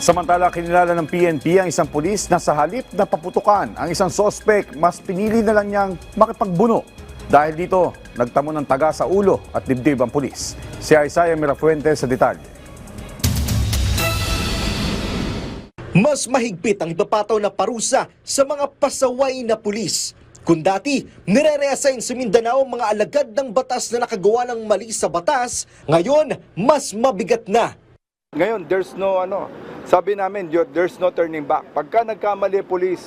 Samantala, kinilala ng PNP ang isang pulis na sa halip na paputukan ang isang sospek, mas pinili na lang niyang makipagbuno. Dahil dito, nagtamo ng taga sa ulo at dibdib ang pulis. Si Isaiah Mirafuente sa detalye. Mas mahigpit ang ipapataw na parusa sa mga pasaway na pulis. Kung dati, nire-reassign sa Mindanao ang mga alagad ng batas na nakagawa ng mali sa batas, ngayon, mas mabigat na. Ngayon, sabi namin, there's no turning back. Pagka nagkamali police,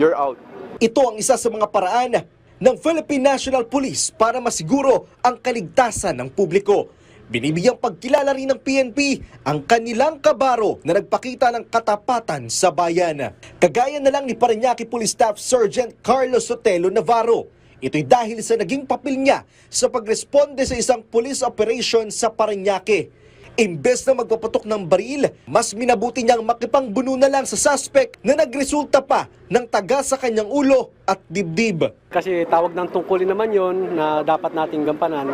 you're out. Ito ang isa sa mga paraan ng Philippine National Police para masiguro ang kaligtasan ng publiko. Binibigyang pagkilala rin ng PNP ang kanilang kabaro na nagpakita ng katapatan sa bayan. Kagaya na lang ni Parañaque Police Staff Sergeant Carlos Sotelo Navarro. Ito'y dahil sa naging papel niya sa pagresponde sa isang police operation sa Parañaque. Imbes na magpaputok ng baril, mas minabuti niyang makipangbuno na lang sa suspect na nagresulta pa ng taga sa kanyang ulo at dibdib. Kasi tawag ng tungkulin naman yon na dapat nating gampanan.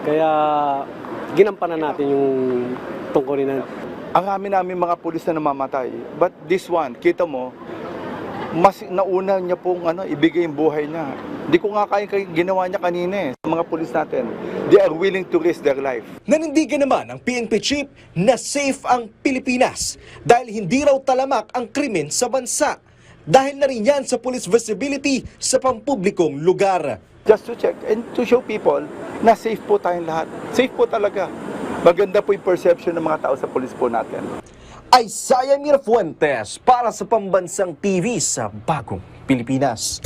Kaya ginampanan natin yung tungkulin na. Ang namin mga pulis na namamatay. But this one, kita mo, mas nauna niya pong ibigay yung buhay niya. Hindi ko nga kaya ginawa niya kanina eh. Mga pulis natin, they are willing to risk their life. Nanindigan naman ang PNP chief na safe ang Pilipinas dahil hindi raw talamak ang krimen sa bansa. Dahil na rin yan sa police visibility sa pampublikong lugar. Just to check and to show people na safe po tayong lahat. Safe po talaga. Maganda po yung perception ng mga tao sa police po natin. Isaiah Mirafuentes para sa Pambansang TV sa Bagong Pilipinas.